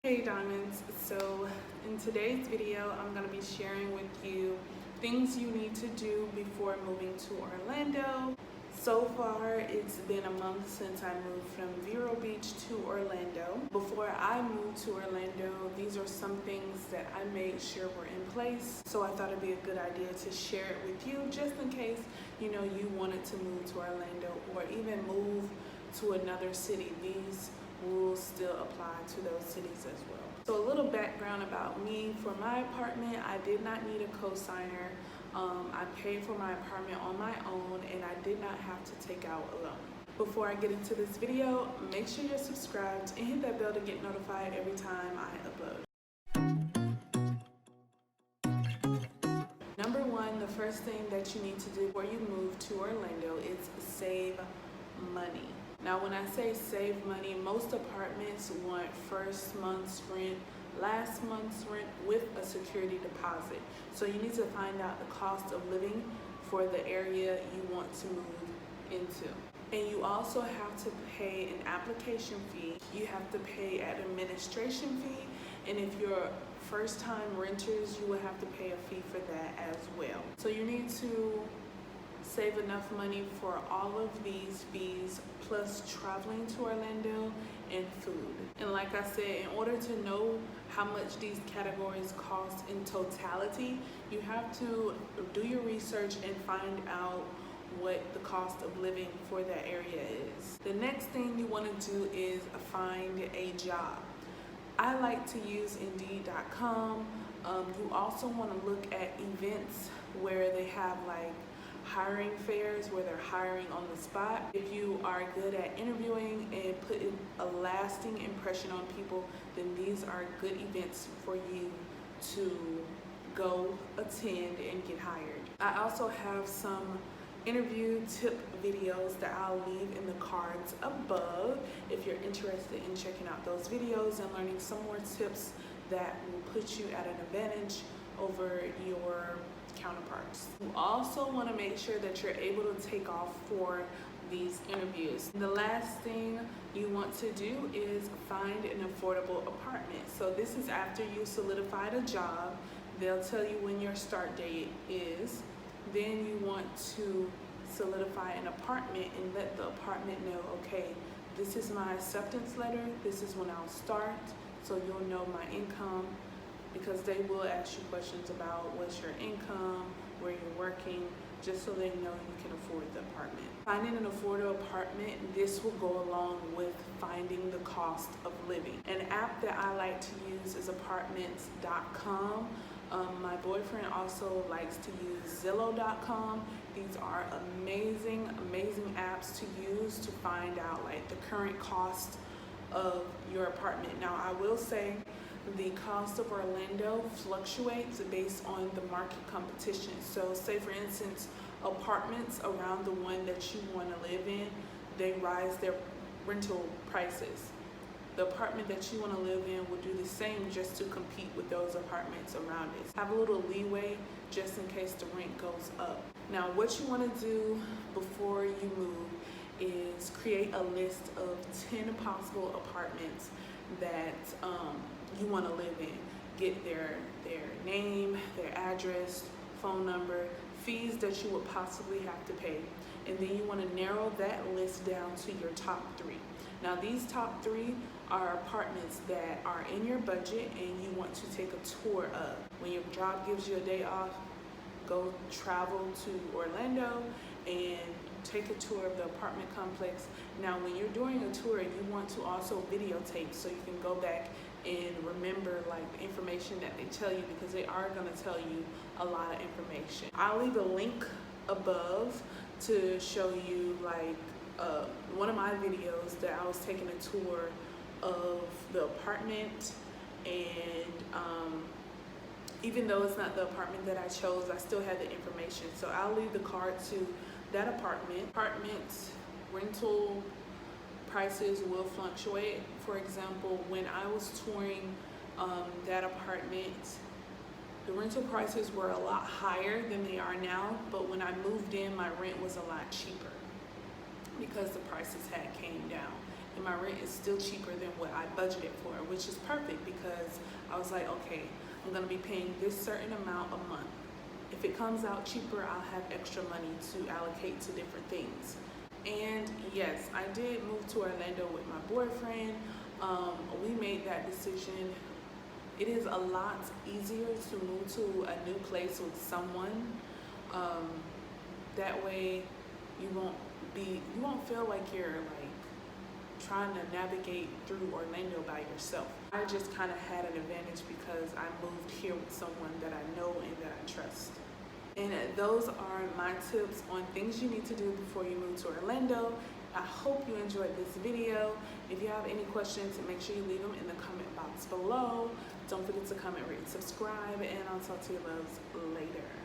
Hey Diamonds, so in today's video I'm going to be sharing with you things you need to do before moving to Orlando. So far it's been a month since I moved from Vero Beach to Orlando. Before I moved to Orlando, these are some things that I made sure were in place, so I thought it'd be a good idea to share it with you just in case you wanted to move to Orlando or even move to another city. These rules still apply to those cities as well. So a little background about me. For my apartment, I did not need a co-signer. I paid for my apartment on my own and I did not have to take out a loan. Before I get into this video, make sure you're subscribed and hit that bell to get notified every time I upload. Number one, the first thing that you need to do before you move to Orlando is save money. Now, when I say save money, most apartments want first month's rent, last month's rent with a security deposit. So you need to find out the cost of living for the area you want to move into. And you also have to pay an application fee. You have to pay an administration fee. And if you're first-time renters, you will have to pay a fee for that as well. So you need to save enough money for all of these fees, plus traveling to Orlando and food. And like I said, in order to know how much these categories cost in totality, you have to do your research and find out what the cost of living for that area is. The next thing you want to do is find a job. I like to use Indeed.com. You also want to look at events where they have like hiring fairs where they're hiring on the spot. If you are good at interviewing and putting a lasting impression on people, then these are good events for you to go attend and get hired. I also have some interview tip videos that I'll leave in the cards above if you're interested in checking out those videos and learning some more tips that will put you at an advantage over your counterparts. You also want to make sure that you're able to take off for these interviews. The last thing you want to do is find an affordable apartment. So this is after you solidified a job. They'll tell you when your start date is. Then you want to solidify an apartment and let the apartment know, okay, this is my acceptance letter, this is when I'll start, so you'll know my income, because they will ask you questions about what's your income, where you're working, just so they know you can afford the apartment. Finding an affordable apartment, this will go along with finding the cost of living. An app that I like to use is apartments.com. My boyfriend also likes to use Zillow.com. These are amazing apps to use to find out like the current cost of your apartment. Now, I will say the cost of Orlando fluctuates based on the market competition. So say for instance, apartments around the one that you want to live in, they rise their rental prices. The apartment that you want to live in will do the same just to compete with those apartments around it. Have a little leeway just in case the rent goes up. Now, what you want to do before you move is create a list of 10 possible apartments that you want to live in. Get their name, their address, phone number, fees that you would possibly have to pay. And then you want to narrow that list down to your top 3. Now, these top 3 are apartments that are in your budget and you want to take a tour of. When your job gives you a day off, go travel to Orlando and take a tour of the apartment complex. Now, when you're doing a tour, you want to also videotape so you can go back and remember like the information that they tell you, because they are going to tell you a lot of information. I'll leave a link above to show you like one of my videos that I was taking a tour of the apartment, and even though it's not the apartment that I chose, I still have the information. So I'll leave the card to that apartment. Apartments rental prices will fluctuate. For example, when I was touring that apartment, the rental prices were a lot higher than they are now, but when I moved in, my rent was a lot cheaper because the prices had came down. and my rent is still cheaper than what I budgeted for, which is perfect because I was like, okay, I'm gonna be paying this certain amount a month. If it comes out cheaper, I'll have extra money to allocate to different things. And yes, I did move to Orlando with my boyfriend. We made that decision. It is a lot easier to move to a new place with someone. That way you won't feel like you're like trying to navigate through Orlando by yourself. I just kind of had an advantage because I moved here with someone that I know and that I trust. And those are my tips on things you need to do before you move to Orlando. I hope you enjoyed this video. If you have any questions, make sure you leave them in the comment box below. Don't forget to comment, rate, and subscribe, and I'll talk to you loves later.